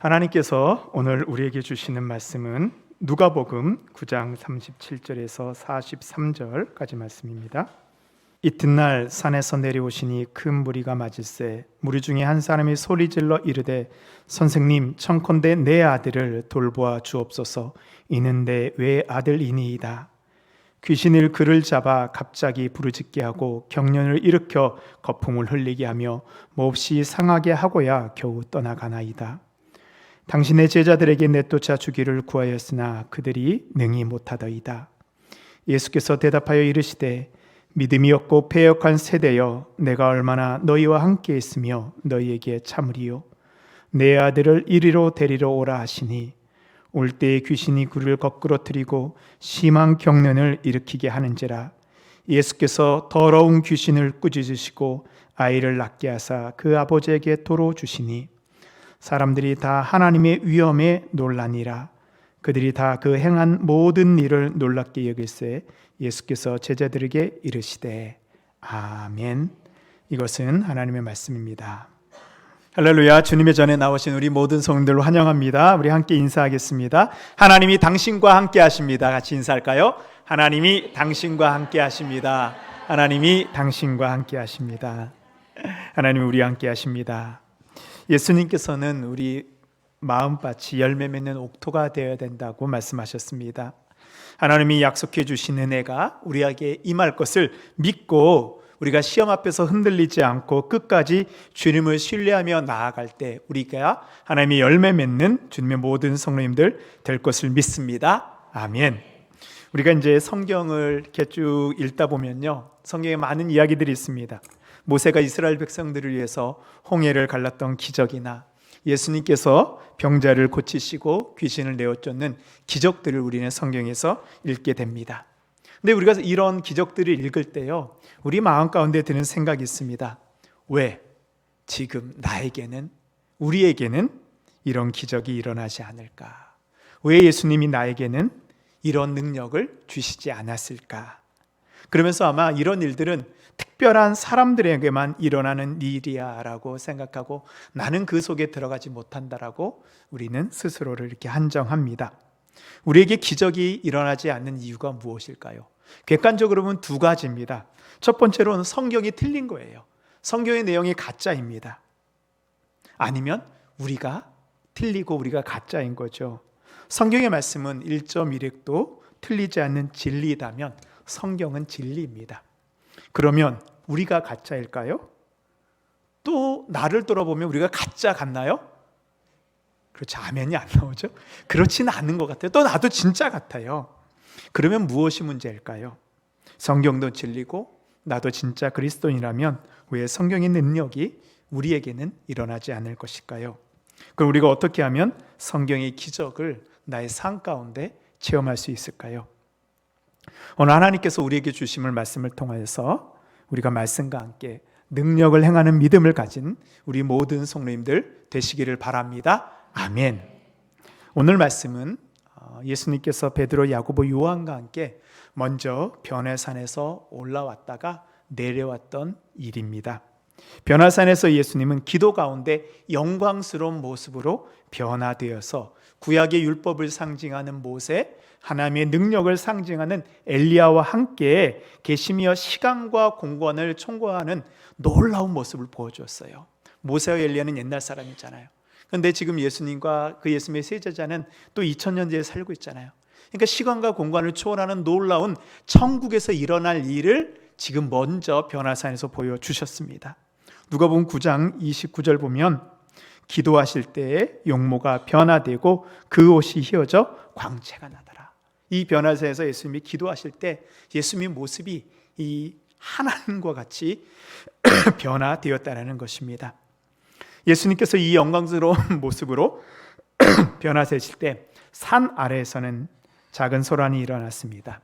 하나님께서 오늘 우리에게 주시는 말씀은 누가복음 9장 37절에서 43절까지 말씀입니다. 이튿날 산에서 내려오시니 큰 무리가 맞을세 무리 중에 한 사람이 소리질러 이르되 선생님 청컨대 내 아들을 돌보아 주옵소서. 이는 내 외아들이니이다. 귀신을 그를 잡아 갑자기 부르짖게 하고 경련을 일으켜 거품을 흘리게 하며 몹시 상하게 하고야 겨우 떠나가나이다. 당신의 제자들에게 내쫓아 주기를 구하였으나 그들이 능히 못하더이다. 예수께서 대답하여 이르시되 믿음이 없고 패역한 세대여, 내가 얼마나 너희와 함께 있으며 너희에게 참으리요. 내 아들을 이리로 데리러 오라 하시니 올 때에 귀신이 그를 거꾸러뜨리고 심한 경련을 일으키게 하는지라. 예수께서 더러운 귀신을 꾸짖으시고 아이를 낫게 하사 그 아버지에게 도로 주시니 사람들이 다 하나님의 위엄에 놀라니라. 그들이 다 그 행한 모든 일을 놀랍게 여길세 예수께서 제자들에게 이르시되 아멘. 이것은 하나님의 말씀입니다. 할렐루야. 주님의 전에 나오신 우리 모든 성도들 환영합니다. 우리 함께 인사하겠습니다. 하나님이 당신과 함께 하십니다. 같이 인사할까요? 하나님이 당신과 함께 하십니다. 하나님이 당신과 함께 하십니다. 하나님이 우리와 함께 하십니다. 예수님께서는 우리 마음밭이 열매 맺는 옥토가 되어야 된다고 말씀하셨습니다. 하나님이 약속해 주신 은혜가 우리에게 임할 것을 믿고 우리가 시험 앞에서 흔들리지 않고 끝까지 주님을 신뢰하며 나아갈 때 우리가 하나님의 열매 맺는 주님의 모든 성도님들 될 것을 믿습니다. 아멘. 우리가 이제 성경을 이렇게 쭉 읽다 보면요, 성경에 많은 이야기들이 있습니다. 모세가 이스라엘 백성들을 위해서 홍해를 갈랐던 기적이나 예수님께서 병자를 고치시고 귀신을 내어쫓는 기적들을 우리는 성경에서 읽게 됩니다. 근데 우리가 이런 기적들을 읽을 때요, 우리 마음 가운데 드는 생각이 있습니다. 왜 지금 나에게는, 우리에게는 이런 기적이 일어나지 않을까? 왜 예수님이 나에게는 이런 능력을 주시지 않았을까? 그러면서 아마 이런 일들은 특별한 사람들에게만 일어나는 일이야 라고 생각하고 나는 그 속에 들어가지 못한다라고 우리는 스스로를 이렇게 한정합니다. 우리에게 기적이 일어나지 않는 이유가 무엇일까요? 객관적으로 보면 두 가지입니다. 첫 번째로는 성경이 틀린 거예요. 성경의 내용이 가짜입니다. 아니면 우리가 틀리고 우리가 가짜인 거죠. 성경의 말씀은 1.1획도 틀리지 않는 진리이다면 성경은 진리입니다. 그러면 우리가 가짜일까요? 또 나를 돌아보면 우리가 가짜 같나요? 그렇지, 아멘이 안 나오죠? 그렇지는 않은 것 같아요. 또 나도 진짜 같아요. 그러면 무엇이 문제일까요? 성경도 진리고 나도 진짜 그리스도인이라면 왜 성경의 능력이 우리에게는 일어나지 않을 것일까요? 그럼 우리가 어떻게 하면 성경의 기적을 나의 삶 가운데 체험할 수 있을까요? 오늘 하나님께서 우리에게 주심을 말씀을 통해서 우리가 말씀과 함께 능력을 행하는 믿음을 가진 우리 모든 성도님들 되시기를 바랍니다. 아멘. 오늘 말씀은 예수님께서 베드로, 야고보, 요한과 함께 먼저 변화산에서 올라왔다가 내려왔던 일입니다. 변화산에서 예수님은 기도 가운데 영광스러운 모습으로 변화되어서 구약의 율법을 상징하는 모세, 하나님의 능력을 상징하는 엘리야와 함께 계시며 시간과 공간을 총괄하는 놀라운 모습을 보여주었어요. 모세와 엘리야는 옛날 사람이잖아요. 그런데 지금 예수님과 그 예수님의 세자자는 또 2000년 뒤에 살고 있잖아요. 그러니까 시간과 공간을 초월하는 놀라운 천국에서 일어날 일을 지금 먼저 변화산에서 보여주셨습니다. 누가복음 9장 29절 보면 기도하실 때에 용모가 변화되고 그 옷이 휘어져 광채가 나더라. 이 변화산에서 예수님이 기도하실 때 예수님의 모습이 이 하나님과 같이 변화되었다는 것입니다. 예수님께서 이 영광스러운 모습으로 변화되실 때 산 아래에서는 작은 소란이 일어났습니다.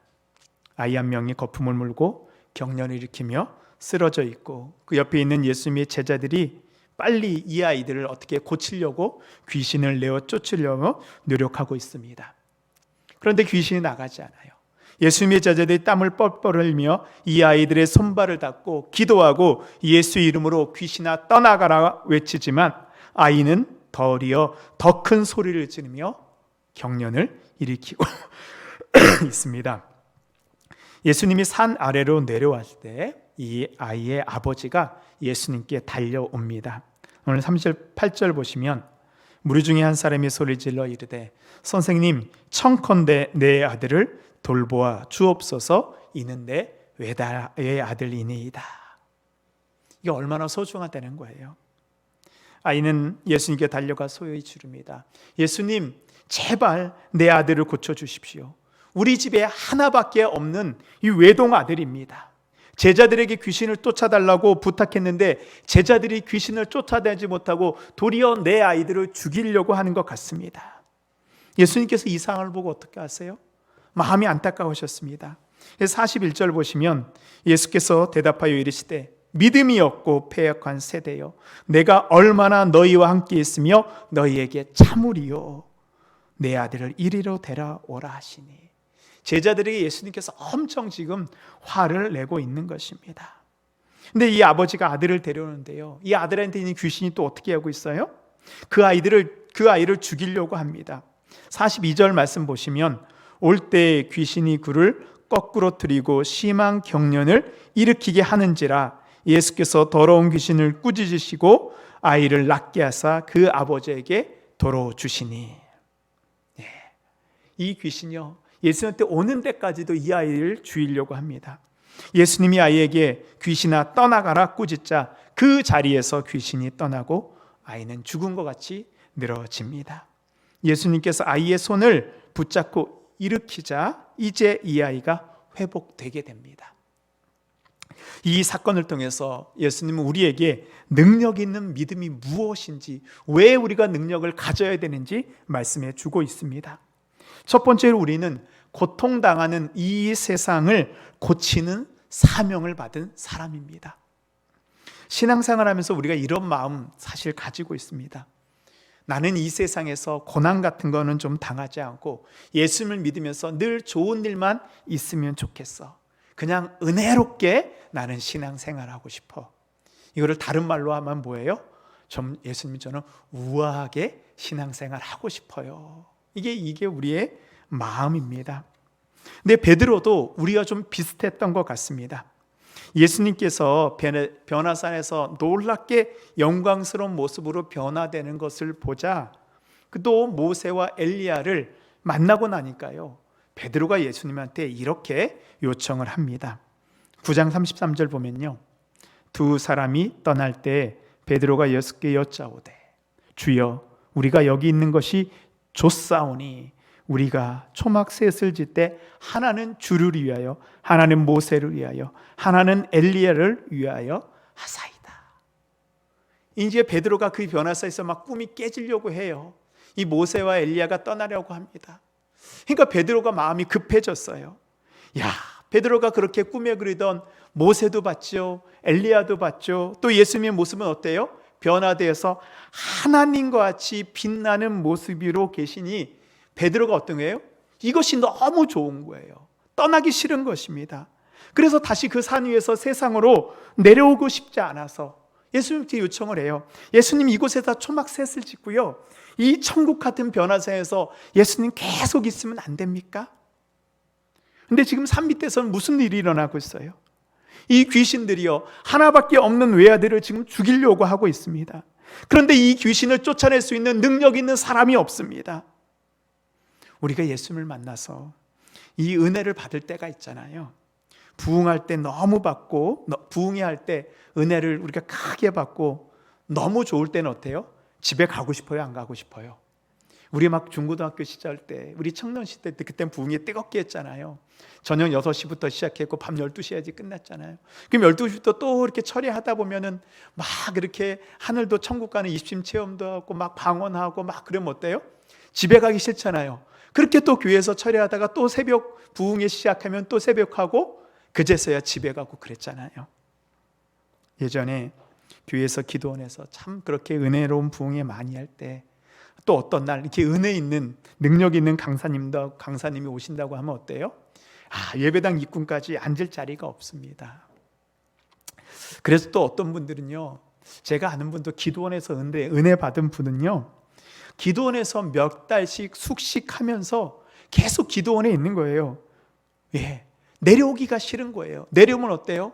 아이 한 명이 거품을 물고 경련을 일으키며 쓰러져 있고 그 옆에 있는 예수님의 제자들이 빨리 이 아이들을 어떻게 고치려고 귀신을 내어 쫓으려고 노력하고 있습니다. 그런데 귀신이 나가지 않아요. 예수님의 제자들이 땀을 뻘뻘 흘리며 이 아이들의 손발을 닦고 기도하고 예수 이름으로 귀신아 떠나가라 외치지만 아이는 도리어 더 큰 소리를 지르며 경련을 일으키고 있습니다. 예수님이 산 아래로 내려왔을 때 이 아이의 아버지가 예수님께 달려옵니다. 오늘 38절 보시면 무리 중에 한 사람이 소리질러 이르되 선생님 청컨대 내 아들을 돌보아 주옵소서. 이는 내 외아들이니이다. 이게 얼마나 소중하다는 거예요. 아이는 예수님께 달려가 소요히 지릅니다. 예수님 제발 내 아들을 고쳐주십시오. 우리 집에 하나밖에 없는 이 외동 아들입니다. 제자들에게 귀신을 쫓아달라고 부탁했는데 제자들이 귀신을 쫓아내지 못하고 도리어 내 아이들을 죽이려고 하는 것 같습니다. 예수님께서 이 상황을 보고 어떻게 하세요? 마음이 안타까우셨습니다. 41절 보시면 예수께서 대답하여 이르시되 믿음이 없고 패역한 세대여, 내가 얼마나 너희와 함께 있으며 너희에게 참으리요. 내 아들을 이리로 데려오라 하시니. 제자들에게 예수님께서 엄청 지금 화를 내고 있는 것입니다. 근데 이 아버지가 아들을 데려오는데요, 이 아들한테 있는 귀신이 또 어떻게 하고 있어요? 그 아이를 죽이려고 합니다. 42절 말씀 보시면 올 때 귀신이 그를 거꾸로 들이고 심한 경련을 일으키게 하는지라 예수께서 더러운 귀신을 꾸짖으시고 아이를 낫게 하사 그 아버지에게 도로 주시니. 이 귀신이요, 예수님한테 오는 데까지도 이 아이를 죽이려고 합니다. 예수님이 아이에게 귀신아 떠나가라 꾸짖자 그 자리에서 귀신이 떠나고 아이는 죽은 것 같이 늘어집니다. 예수님께서 아이의 손을 붙잡고 일으키자 이제 이 아이가 회복되게 됩니다. 이 사건을 통해서 예수님은 우리에게 능력 있는 믿음이 무엇인지, 왜 우리가 능력을 가져야 되는지 말씀해 주고 있습니다. 첫 번째로 우리는 고통당하는 이 세상을 고치는 사명을 받은 사람입니다. 신앙생활하면서 우리가 이런 마음 사실 가지고 있습니다. 나는 이 세상에서 고난 같은 거는 좀 당하지 않고 예수님을 믿으면서 늘 좋은 일만 있으면 좋겠어. 그냥 은혜롭게 나는 신앙생활하고 싶어. 이거를 다른 말로 하면 뭐예요? 예수님이 저는 우아하게 신앙생활하고 싶어요. 이게 우리의 마음입니다. 근데 베드로도 우리가 좀 비슷했던 것 같습니다. 예수님께서 변화산에서 놀랍게 영광스러운 모습으로 변화되는 것을 보자 또 모세와 엘리야를 만나고 나니까요, 베드로가 예수님한테 이렇게 요청을 합니다. 9장 33절 보면요, 두 사람이 떠날 때 베드로가 예수께 여짜오되 주여 우리가 여기 있는 것이 좋사오니 우리가 초막셋을 짓 때 하나는 주를 위하여 하나는 모세를 위하여 하나는 엘리야를 위하여 하사이다. 이제 베드로가 그 변화사에서 막 꿈이 깨지려고 해요. 이 모세와 엘리야가 떠나려고 합니다. 그러니까 베드로가 마음이 급해졌어요. 베드로가 그렇게 꿈에 그리던 모세도 봤죠, 엘리야도 봤죠. 또 예수님의 모습은 어때요? 변화되어서 하나님과 같이 빛나는 모습으로 계시니 베드로가 어떤 거예요? 이것이 너무 좋은 거예요. 떠나기 싫은 것입니다. 그래서 다시 그 산 위에서 세상으로 내려오고 싶지 않아서 예수님께 요청을 해요. 예수님 이곳에다 초막셋을 짓고요, 이 천국 같은 변화사에서 예수님 계속 있으면 안 됩니까? 근데 지금 산 밑에서는 무슨 일이 일어나고 있어요? 이 귀신들이요, 하나밖에 없는 외아들을 지금 죽이려고 하고 있습니다. 그런데 이 귀신을 쫓아낼 수 있는 능력 있는 사람이 없습니다. 우리가 예수님을 만나서 이 은혜를 받을 때가 있잖아요. 부흥할 때 너무 받고, 부흥해야 할 때 은혜를 우리가 크게 받고, 너무 좋을 때는 어때요? 집에 가고 싶어요? 안 가고 싶어요? 우리 막 중고등학교 시절 때, 우리 청년 시대 때 그땐 부흥이 뜨겁게 했잖아요. 저녁 6시부터 시작했고 밤 12시까지 끝났잖아요. 그럼 12시부터 또 이렇게 처리하다 보면은 막 이렇게 하늘도 천국 가는 입심 체험도 하고 막 방언하고 막 그러면 어때요? 집에 가기 싫잖아요. 그렇게 또 교회에서 처리하다가 또 새벽 부흥회 시작하면 또 새벽하고 그제서야 집에 가고 그랬잖아요. 예전에 교회에서 기도원에서 참 그렇게 은혜로운 부흥회 많이 할 때 또 어떤 날 이렇게 은혜 있는 능력 있는 강사님이 오신다고 하면 어때요? 예배당 입구까지 앉을 자리가 없습니다. 그래서 또 어떤 분들은요, 제가 아는 분도 기도원에서 은혜 받은 분은요, 기도원에서 몇 달씩 숙식하면서 계속 기도원에 있는 거예요. 예, 내려오기가 싫은 거예요. 내려오면 어때요?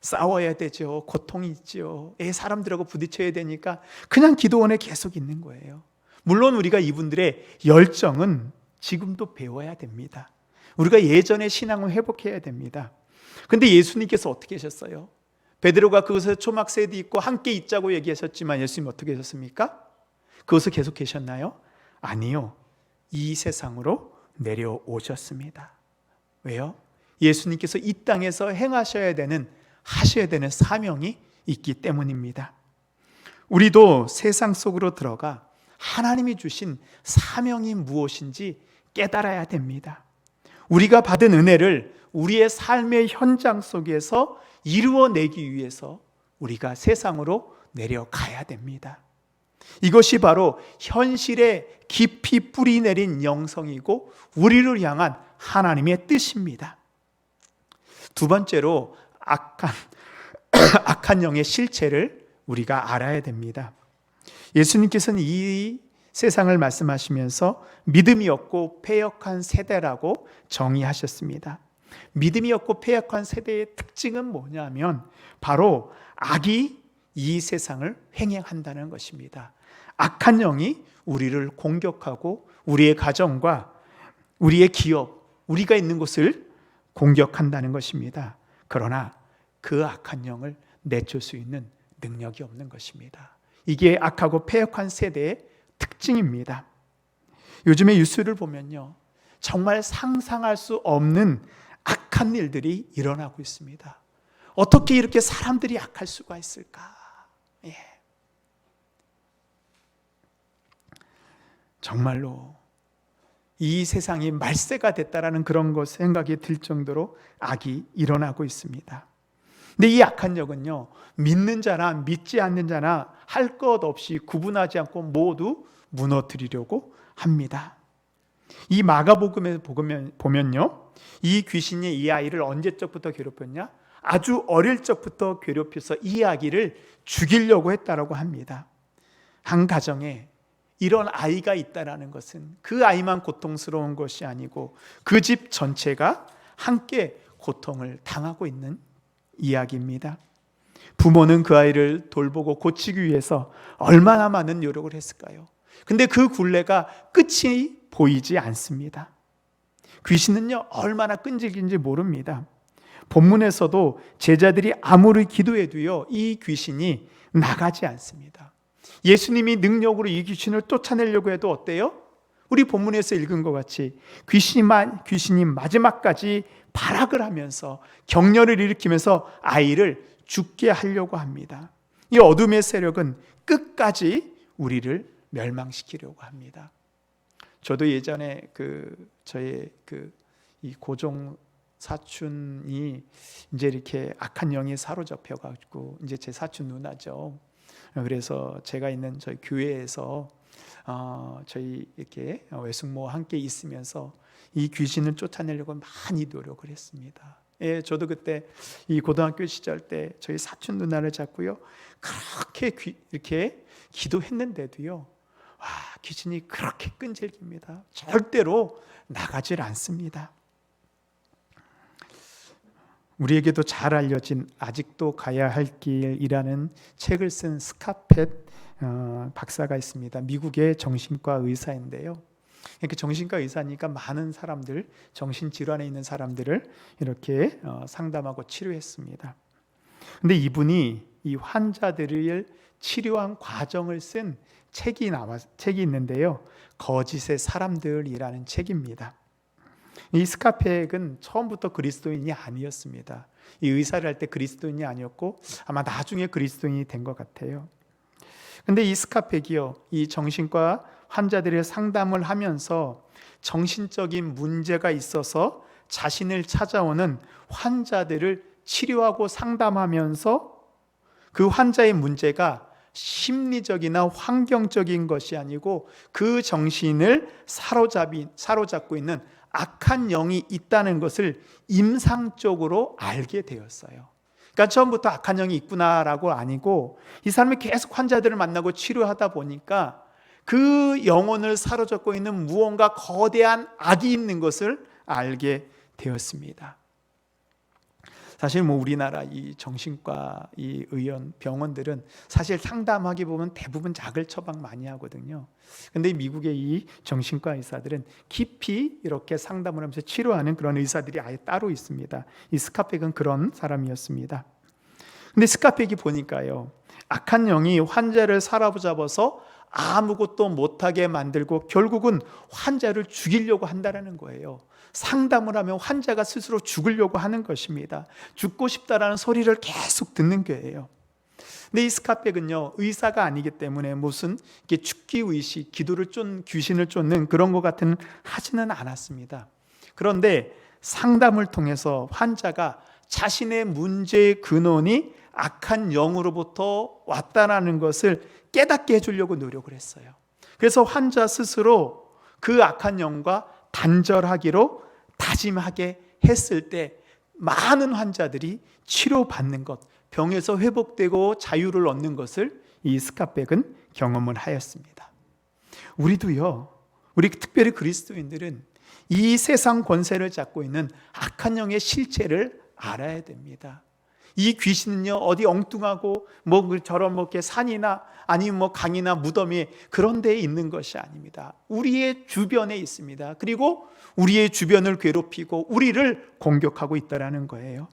싸워야 되죠. 고통이 있죠. 사람들하고 부딪혀야 되니까 그냥 기도원에 계속 있는 거예요. 물론 우리가 이분들의 열정은 지금도 배워야 됩니다. 우리가 예전의 신앙을 회복해야 됩니다. 근데 예수님께서 어떻게 하셨어요? 베드로가 그곳에 초막새도 있고 함께 있자고 얘기하셨지만 예수님 어떻게 하셨습니까? 그곳에 계속 계셨나요? 아니요. 이 세상으로 내려오셨습니다. 왜요? 예수님께서 이 땅에서 하셔야 되는 사명이 있기 때문입니다. 우리도 세상 속으로 들어가 하나님이 주신 사명이 무엇인지 깨달아야 됩니다. 우리가 받은 은혜를 우리의 삶의 현장 속에서 이루어내기 위해서 우리가 세상으로 내려가야 됩니다. 이것이 바로 현실에 깊이 뿌리 내린 영성이고 우리를 향한 하나님의 뜻입니다. 두 번째로 악한 영의 실체를 우리가 알아야 됩니다. 예수님께서는 이 세상을 말씀하시면서 믿음이 없고 패역한 세대라고 정의하셨습니다. 믿음이 없고 패역한 세대의 특징은 뭐냐면 바로 악이 이 세상을 횡행한다는 것입니다. 악한 영이 우리를 공격하고 우리의 가정과 우리의 기업, 우리가 있는 곳을 공격한다는 것입니다. 그러나 그 악한 영을 내쫓을 수 있는 능력이 없는 것입니다. 이게 악하고 패역한 세대의 특징입니다. 요즘에 뉴스를 보면요, 정말 상상할 수 없는 악한 일들이 일어나고 있습니다. 어떻게 이렇게 사람들이 악할 수가 있을까? 정말로 이 세상이 말세가 됐다라는 그런 것 생각이 들 정도로 악이 일어나고 있습니다. 근데 이 악한 영은요, 믿는 자나 믿지 않는 자나 할 것 없이 구분하지 않고 모두 무너뜨리려고 합니다. 이 마가복음에 보면요, 이 귀신이 이 아이를 언제적부터 괴롭혔냐? 아주 어릴 적부터 괴롭혀서 이 아기를 죽이려고 했다라고 합니다. 한 가정에 이런 아이가 있다라는 것은 그 아이만 고통스러운 것이 아니고 그 집 전체가 함께 고통을 당하고 있는 이야기입니다. 부모는 그 아이를 돌보고 고치기 위해서 얼마나 많은 노력을 했을까요? 근데 그 굴레가 끝이 보이지 않습니다. 귀신은요, 얼마나 끈질긴지 모릅니다. 본문에서도 제자들이 아무리 기도해도요, 이 귀신이 나가지 않습니다. 예수님이 능력으로 이 귀신을 쫓아내려고 해도 어때요? 우리 본문에서 읽은 것 같이 귀신이 마지막까지 발악을 하면서 격려를 일으키면서 아이를 죽게 하려고 합니다. 이 어둠의 세력은 끝까지 우리를 멸망시키려고 합니다. 저도 예전에 저의 이 고종 사촌이 이제 이렇게 악한 영에 사로잡혀가지고 이제 제 사촌 누나죠. 그래서 제가 있는 저희 교회에서 저희 이렇게 외숙모와 함께 있으면서 이 귀신을 쫓아내려고 많이 노력을 했습니다. 예, 저도 그때 이 고등학교 시절 때 저희 사촌 누나를 잡고요, 그렇게 이렇게 기도했는데도요, 귀신이 그렇게 끈질깁니다. 절대로 나가질 않습니다. 우리에게도 잘 알려진 아직도 가야 할 길이라는 책을 쓴 스카펫 박사가 있습니다. 미국의 정신과 의사인데요. 이렇게 정신과 의사니까 많은 사람들, 정신질환에 있는 사람들을 이렇게 상담하고 치료했습니다. 근데 이분이 이 환자들을 치료한 과정을 쓴 책이 있는데요. 거짓의 사람들이라는 책입니다. 이 스카펙은 처음부터 그리스도인이 아니었습니다. 이 의사를 할 때 그리스도인이 아니었고 아마 나중에 그리스도인이 된 것 같아요. 근데 이 스카펙이요, 이 정신과 환자들의 상담을 하면서 정신적인 문제가 있어서 자신을 찾아오는 환자들을 치료하고 상담하면서 그 환자의 문제가 심리적이나 환경적인 것이 아니고 그 정신을 사로잡고 있는 악한 영이 있다는 것을 임상적으로 알게 되었어요. 그러니까 처음부터 악한 영이 있구나라고 아니고 이 사람이 계속 환자들을 만나고 치료하다 보니까 그 영혼을 사로잡고 있는 무언가 거대한 악이 있는 것을 알게 되었습니다. 사실 우리나라 이 정신과 이 의원 병원들은 사실 상담하기 보면 대부분 약을 처방 많이 하거든요. 근데 미국의 이 정신과 의사들은 깊이 이렇게 상담을 하면서 치료하는 그런 의사들이 아예 따로 있습니다. 이 스카펙은 그런 사람이었습니다. 근데 스카펙이 보니까요, 악한 영이 환자를 사로잡아서 아무것도 못하게 만들고 결국은 환자를 죽이려고 한다는 거예요. 상담을 하면 환자가 스스로 죽으려고 하는 것입니다. 죽고 싶다라는 소리를 계속 듣는 거예요. 근데 이 스카펙은요, 의사가 아니기 때문에 무슨 이렇게 죽기 의식, 귀신을 쫓는 그런 것 같은 하지는 않았습니다. 그런데 상담을 통해서 환자가 자신의 문제의 근원이 악한 영으로부터 왔다라는 것을 깨닫게 해주려고 노력을 했어요. 그래서 환자 스스로 그 악한 영과 단절하기로 다짐하게 했을 때 많은 환자들이 치료받는 것, 병에서 회복되고 자유를 얻는 것을 이 스카펙은 경험을 하였습니다. 우리도요, 우리 특별히 그리스도인들은 이 세상 권세를 잡고 있는 악한 영의 실체를 알아야 됩니다. 이 귀신은요, 어디 엉뚱하고 저런 이렇게 산이나 아니면 강이나 무덤이 그런 데에 있는 것이 아닙니다. 우리의 주변에 있습니다. 그리고 우리의 주변을 괴롭히고 우리를 공격하고 있다라는 거예요.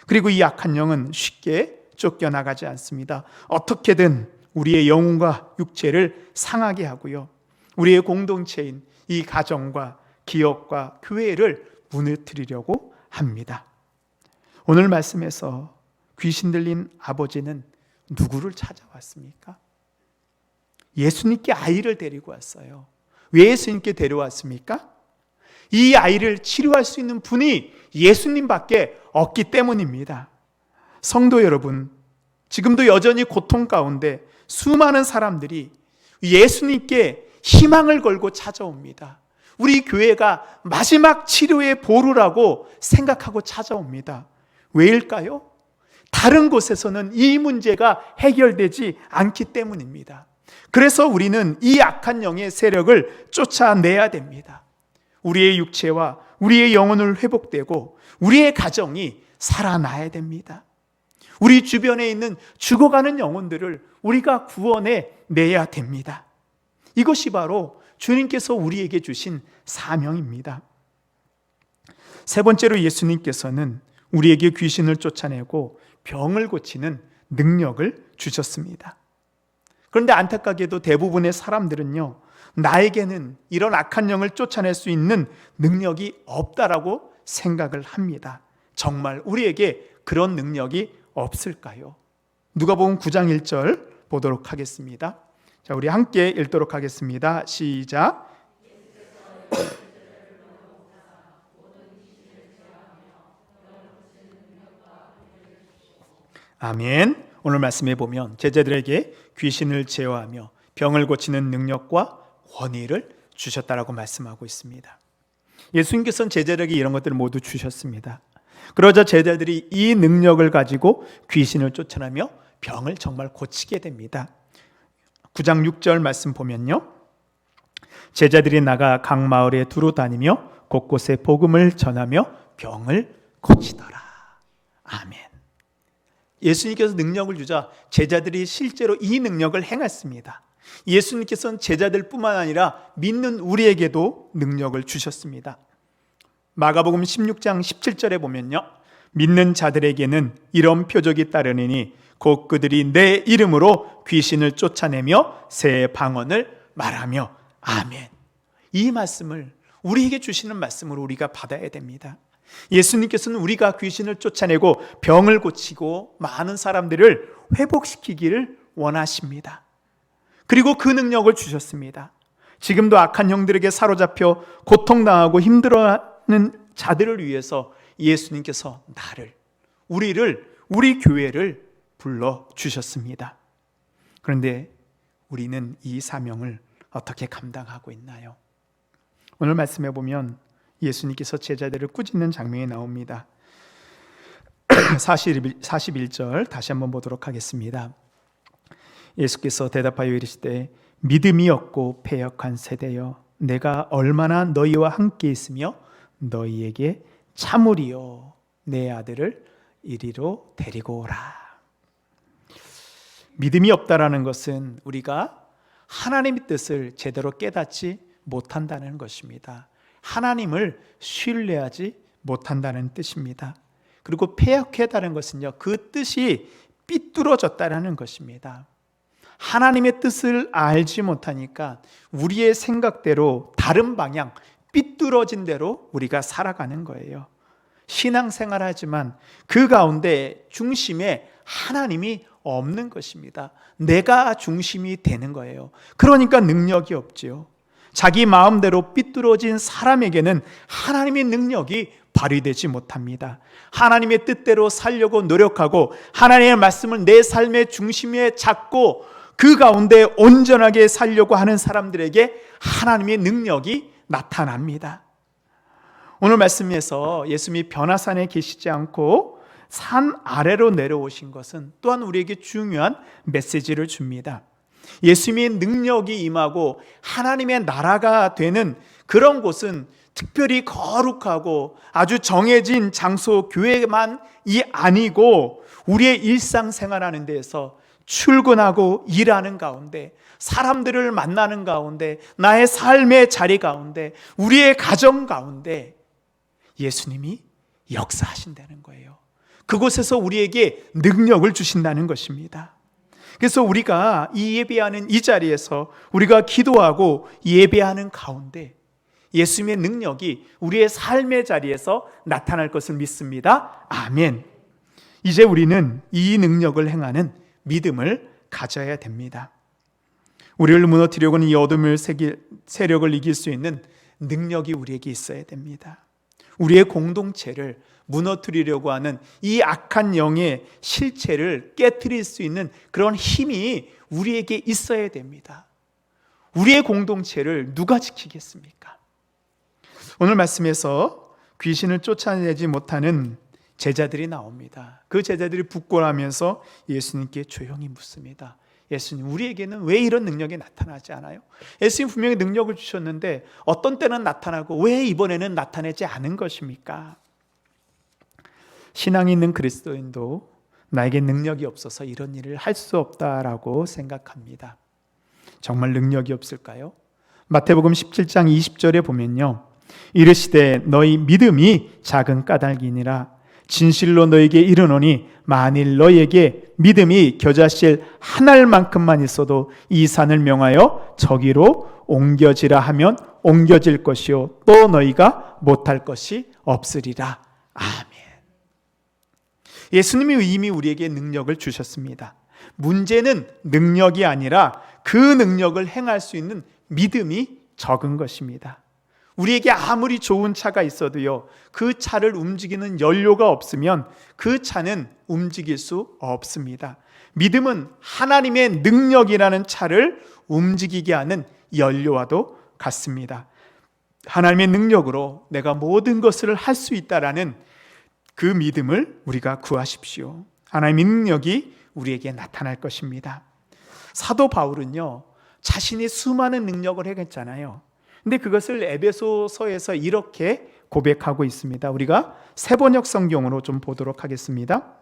그리고 이 악한 영은 쉽게 쫓겨나가지 않습니다. 어떻게든 우리의 영혼과 육체를 상하게 하고요, 우리의 공동체인 이 가정과 기업과 교회를 무너뜨리려고 합니다. 오늘 말씀에서 귀신 들린 아버지는 누구를 찾아왔습니까? 예수님께 아이를 데리고 왔어요. 왜 예수님께 데려왔습니까? 이 아이를 치료할 수 있는 분이 예수님밖에 없기 때문입니다. 성도 여러분, 지금도 여전히 고통 가운데 수많은 사람들이 예수님께 희망을 걸고 찾아옵니다. 우리 교회가 마지막 치료의 보루라고 생각하고 찾아옵니다. 왜일까요? 다른 곳에서는 이 문제가 해결되지 않기 때문입니다. 그래서 우리는 이 악한 영의 세력을 쫓아내야 됩니다. 우리의 육체와 우리의 영혼을 회복되고 우리의 가정이 살아나야 됩니다. 우리 주변에 있는 죽어가는 영혼들을 우리가 구원해 내야 됩니다. 이것이 바로 주님께서 우리에게 주신 사명입니다. 세 번째로 예수님께서는 우리에게 귀신을 쫓아내고 병을 고치는 능력을 주셨습니다. 그런데 안타깝게도 대부분의 사람들은요, 나에게는 이런 악한 영을 쫓아낼 수 있는 능력이 없다라고 생각을 합니다. 정말 우리에게 그런 능력이 없을까요? 누가복음 9장 1절 보도록 하겠습니다. 자, 우리 함께 읽도록 하겠습니다. 시작. 아멘. 오늘 말씀에 보면 제자들에게 귀신을 제어하며 병을 고치는 능력과 권위를 주셨다라고 말씀하고 있습니다. 예수님께서는 제자들에게 이런 것들을 모두 주셨습니다. 그러자 제자들이 이 능력을 가지고 귀신을 쫓아내며 병을 정말 고치게 됩니다. 9장 6절 말씀 보면요, 제자들이 나가 각 마을에 두루 다니며 곳곳에 복음을 전하며 병을 고치더라. 아멘. 예수님께서 능력을 주자 제자들이 실제로 이 능력을 행했습니다. 예수님께서는 제자들뿐만 아니라 믿는 우리에게도 능력을 주셨습니다. 마가복음 16장 17절에 보면요, 믿는 자들에게는 이런 표적이 따르니 곧 그들이 내 이름으로 귀신을 쫓아내며 새 방언을 말하며. 아멘. 이 말씀을 우리에게 주시는 말씀으로 우리가 받아야 됩니다. 예수님께서는 우리가 귀신을 쫓아내고 병을 고치고 많은 사람들을 회복시키기를 원하십니다. 그리고 그 능력을 주셨습니다. 지금도 악한 영들에게 사로잡혀 고통당하고 힘들어하는 자들을 위해서 예수님께서 우리 교회를 불러주셨습니다. 그런데 우리는 이 사명을 어떻게 감당하고 있나요? 오늘 말씀해 보면 예수님께서 제자들을 꾸짖는 장면이 나옵니다. 41절 다시 한번 보도록 하겠습니다. 예수께서 대답하여 이르시되 믿음이 없고 패역한 세대여, 내가 얼마나 너희와 함께 있으며 너희에게 참으리요, 내 아들을 이리로 데리고 오라. 믿음이 없다라는 것은 우리가 하나님의 뜻을 제대로 깨닫지 못한다는 것입니다. 하나님을 신뢰하지 못한다는 뜻입니다. 그리고 패역하다는 것은요, 그 뜻이 삐뚤어졌다는 것입니다. 하나님의 뜻을 알지 못하니까 우리의 생각대로 다른 방향, 삐뚤어진 대로 우리가 살아가는 거예요. 신앙생활하지만 그 가운데 중심에 하나님이 없는 것입니다. 내가 중심이 되는 거예요. 그러니까 능력이 없지요. 자기 마음대로 삐뚤어진 사람에게는 하나님의 능력이 발휘되지 못합니다. 하나님의 뜻대로 살려고 노력하고 하나님의 말씀을 내 삶의 중심에 잡고 그 가운데 온전하게 살려고 하는 사람들에게 하나님의 능력이 나타납니다. 오늘 말씀에서 예수님이 변화산에 계시지 않고 산 아래로 내려오신 것은 또한 우리에게 중요한 메시지를 줍니다. 예수님의 능력이 임하고 하나님의 나라가 되는 그런 곳은 특별히 거룩하고 아주 정해진 장소, 교회만이 아니고 우리의 일상생활하는 데에서 출근하고 일하는 가운데, 사람들을 만나는 가운데, 나의 삶의 자리 가운데, 우리의 가정 가운데 예수님이 역사하신다는 거예요. 그곳에서 우리에게 능력을 주신다는 것입니다. 그래서 우리가 이 예배하는 이 자리에서 우리가 기도하고 예배하는 가운데 예수님의 능력이 우리의 삶의 자리에서 나타날 것을 믿습니다. 아멘. 이제 우리는 이 능력을 행하는 믿음을 가져야 됩니다. 우리를 무너뜨리려고 하는 이 어둠의 세력을 이길 수 있는 능력이 우리에게 있어야 됩니다. 우리의 공동체를 무너뜨리려고 하는 이 악한 영의 실체를 깨트릴 수 있는 그런 힘이 우리에게 있어야 됩니다. 우리의 공동체를 누가 지키겠습니까? 오늘 말씀에서 귀신을 쫓아내지 못하는 제자들이 나옵니다. 그 제자들이 부끄러워하면서 예수님께 조용히 묻습니다. 예수님, 우리에게는 왜 이런 능력이 나타나지 않아요? 예수님 분명히 능력을 주셨는데 어떤 때는 나타나고 왜 이번에는 나타내지 않은 것입니까? 신앙이 있는 그리스도인도 나에게 능력이 없어서 이런 일을 할 수 없다라고 생각합니다. 정말 능력이 없을까요? 마태복음 17장 20절에 보면요, 이르시되 너희 믿음이 작은 까닭이니라. 진실로 너에게 이르노니 만일 너에게 믿음이 겨자씨 한 알만큼만 있어도 이 산을 명하여 저기로 옮겨지라 하면 옮겨질 것이요 또 너희가 못할 것이 없으리라. 아멘. 예수님이 이미 우리에게 능력을 주셨습니다. 문제는 능력이 아니라 그 능력을 행할 수 있는 믿음이 적은 것입니다. 우리에게 아무리 좋은 차가 있어도요, 그 차를 움직이는 연료가 없으면 그 차는 움직일 수 없습니다. 믿음은 하나님의 능력이라는 차를 움직이게 하는 연료와도 같습니다. 하나님의 능력으로 내가 모든 것을 할 수 있다라는 그 믿음을 우리가 구하십시오. 하나님의 능력이 우리에게 나타날 것입니다. 사도 바울은요, 자신이 수많은 능력을 행했잖아요. 근데 그것을 에베소서에서 이렇게 고백하고 있습니다. 우리가 세번역 성경으로 좀 보도록 하겠습니다.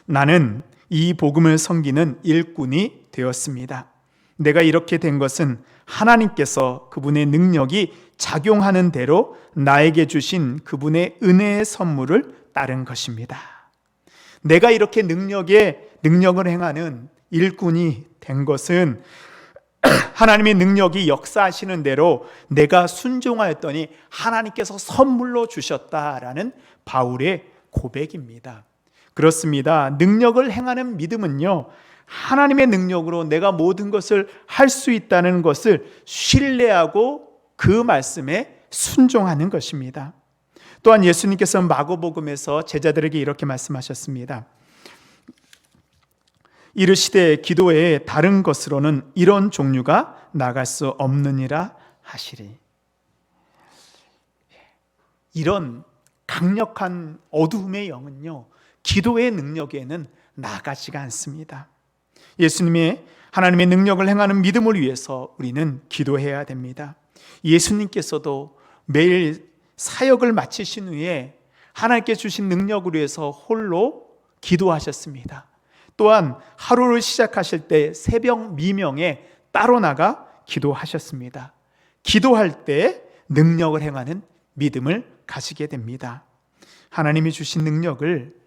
나는 이 복음을 섬기는 일꾼이 되었습니다. 내가 이렇게 된 것은 하나님께서 그분의 능력이 작용하는 대로 나에게 주신 그분의 은혜의 선물을 따른 것입니다. 내가 이렇게 능력을 행하는 일꾼이 된 것은 하나님의 능력이 역사하시는 대로 내가 순종하였더니 하나님께서 선물로 주셨다라는 바울의 고백입니다. 그렇습니다. 능력을 행하는 믿음은요, 하나님의 능력으로 내가 모든 것을 할 수 있다는 것을 신뢰하고 그 말씀에 순종하는 것입니다. 또한 예수님께서 마가복음에서 제자들에게 이렇게 말씀하셨습니다. 이르시되 기도에 다른 것으로는 이런 종류가 나갈 수 없느니라 하시리. 이런 강력한 어두움의 영은요, 기도의 능력에는 나가지가 않습니다. 예수님의 하나님의 능력을 행하는 믿음을 위해서 우리는 기도해야 됩니다. 예수님께서도 매일 사역을 마치신 후에 하나님께 주신 능력을 위해서 홀로 기도하셨습니다. 또한 하루를 시작하실 때 새벽 미명에 따로 나가 기도하셨습니다. 기도할 때 능력을 행하는 믿음을 가지게 됩니다. 하나님이 주신 능력을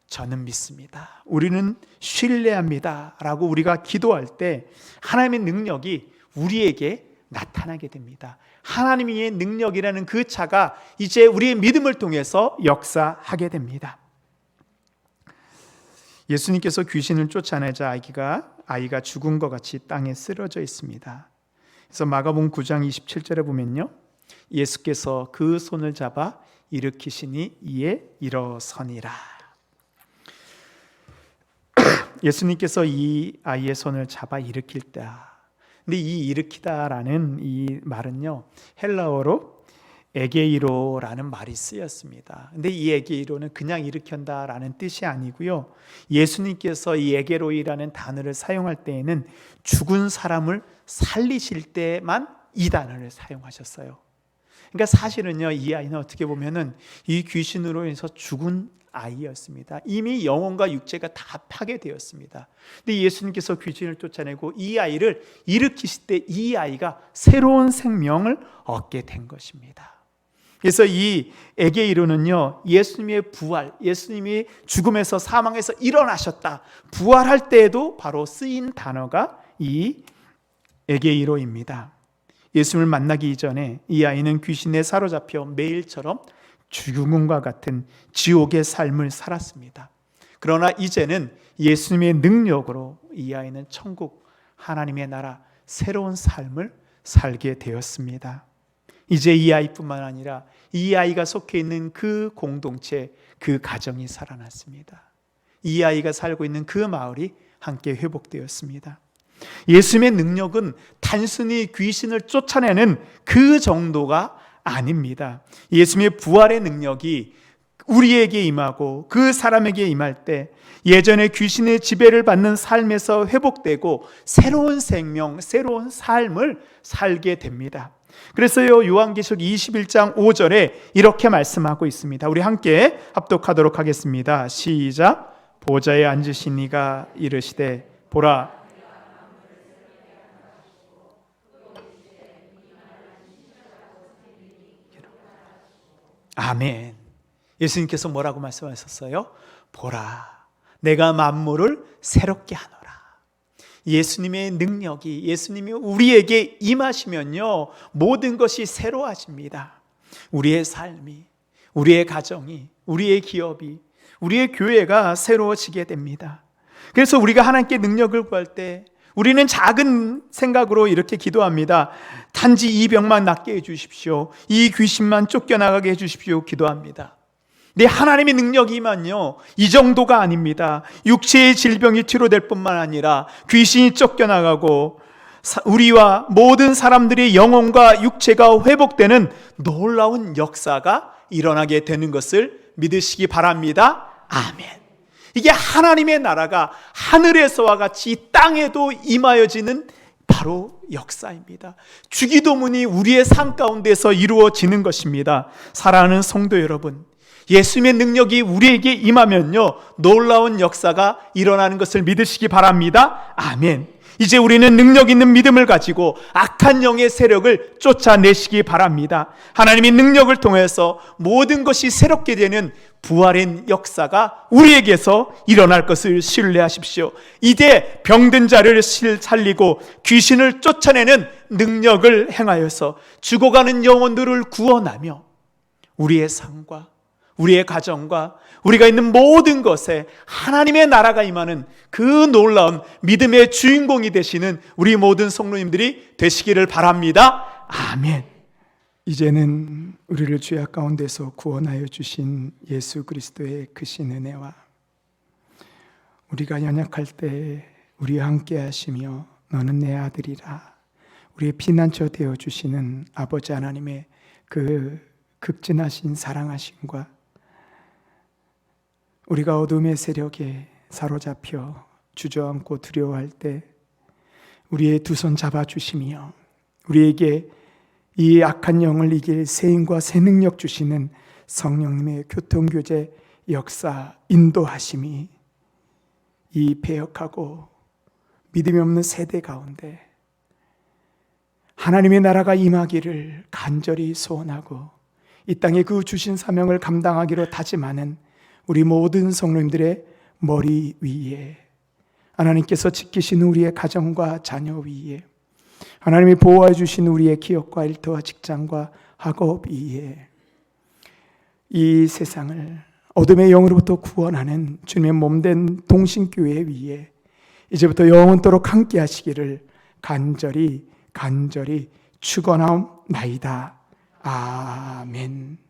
저는 믿습니다, 우리는 신뢰합니다 라고 우리가 기도할 때 하나님의 능력이 우리에게 나타나게 됩니다. 하나님의 능력이라는 그 차가 이제 우리의 믿음을 통해서 역사하게 됩니다. 예수님께서 귀신을 쫓아내자 아이가 죽은 것 같이 땅에 쓰러져 있습니다. 그래서 마가복음 9장 27절에 보면요, 예수께서 그 손을 잡아 일으키시니 이에 일어서니라. 예수님께서 이 아이의 손을 잡아 일으킬 때, 근데 이 일으키다라는 이 말은요, 헬라어로 에게이로라는 말이 쓰였습니다. 근데 이 에게이로는 그냥 일으킨다라는 뜻이 아니고요, 예수님께서 이 에게로이라는 단어를 사용할 때에는 죽은 사람을 살리실 때만 이 단어를 사용하셨어요. 그러니까 사실은요, 이 아이는 어떻게 보면은 이 귀신으로 인해서 죽은 아이였습니다. 이미 영혼과 육체가 다 파괴되었습니다. 근데 예수님께서 귀신을 쫓아내고 이 아이를 일으키실 때 이 아이가 새로운 생명을 얻게 된 것입니다. 그래서 이 에게이로는요, 예수님의 부활, 예수님이 죽음에서 사망에서 일어나셨다, 부활할 때에도 바로 쓰인 단어가 이 에게이로입니다. 예수님을 만나기 이전에 이 아이는 귀신에 사로잡혀 매일처럼 죽음과 같은 지옥의 삶을 살았습니다. 그러나 이제는 예수님의 능력으로 이 아이는 천국, 하나님의 나라, 새로운 삶을 살게 되었습니다. 이제 이 아이뿐만 아니라 이 아이가 속해 있는 그 공동체, 그 가정이 살아났습니다. 이 아이가 살고 있는 그 마을이 함께 회복되었습니다. 예수님의 능력은 단순히 귀신을 쫓아내는 그 정도가 아닙니다. 예수님의 부활의 능력이 우리에게 임하고 그 사람에게 임할 때 예전에 귀신의 지배를 받는 삶에서 회복되고 새로운 생명, 새로운 삶을 살게 됩니다. 그래서요, 요한계시록 21장 5절에 이렇게 말씀하고 있습니다. 우리 함께 합독하도록 하겠습니다. 시작. 보좌에 앉으신 이가 이르시되 보라, 아멘. 예수님께서 뭐라고 말씀하셨어요? 보라, 내가 만물을 새롭게 하노라. 예수님의 능력이, 예수님이 우리에게 임하시면요, 모든 것이 새로워집니다. 우리의 삶이, 우리의 가정이, 우리의 기업이, 우리의 교회가 새로워지게 됩니다. 그래서 우리가 하나님께 능력을 구할 때 우리는 작은 생각으로 이렇게 기도합니다. 단지 이 병만 낫게 해주십시오, 이 귀신만 쫓겨나가게 해주십시오 기도합니다. 내 하나님의 능력이 임하면요, 이 정도가 아닙니다. 육체의 질병이 치료될 뿐만 아니라 귀신이 쫓겨나가고 우리와 모든 사람들의 영혼과 육체가 회복되는 놀라운 역사가 일어나게 되는 것을 믿으시기 바랍니다. 아멘. 이게 하나님의 나라가 하늘에서와 같이 땅에도 임하여지는 바로 역사입니다. 주기도문이 우리의 삶 가운데서 이루어지는 것입니다. 사랑하는 성도 여러분, 예수님의 능력이 우리에게 임하면요, 놀라운 역사가 일어나는 것을 믿으시기 바랍니다. 아멘. 이제 우리는 능력 있는 믿음을 가지고 악한 영의 세력을 쫓아내시기 바랍니다. 하나님의 능력을 통해서 모든 것이 새롭게 되는 부활의 역사가 우리에게서 일어날 것을 신뢰하십시오. 이제 병든 자를 살리고 귀신을 쫓아내는 능력을 행하여서 죽어가는 영혼들을 구원하며 우리의 삶과 우리의 가정과 우리가 있는 모든 것에 하나님의 나라가 임하는 그 놀라운 믿음의 주인공이 되시는 우리 모든 성도님들이 되시기를 바랍니다. 아멘. 이제는 우리를 죄악 가운데서 구원하여 주신 예수 그리스도의 크신 은혜와 우리가 연약할 때 우리와 함께 하시며 너는 내 아들이라 우리의 피난처 되어 주시는 아버지 하나님의 그 극진하신 사랑하심과 우리가 어둠의 세력에 사로잡혀 주저앉고 두려워할 때 우리의 두 손 잡아주시며 우리에게 이 악한 영을 이길 새 힘과 새 능력 주시는 성령님의 교통교제 역사 인도하심이 이 배역하고 믿음이 없는 세대 가운데 하나님의 나라가 임하기를 간절히 소원하고 이 땅에 그 주신 사명을 감당하기로 다짐하는 우리 모든 성도님들의 머리 위에 하나님께서 지키시는 우리의 가정과 자녀 위에 하나님이 보호해 주신 우리의 기업과 일터와 직장과 학업 위에 이 세상을 어둠의 영으로부터 구원하는 주님의 몸된 동신교회 위에 이제부터 영원토록 함께 하시기를 간절히 축원하옵나이다. 아멘.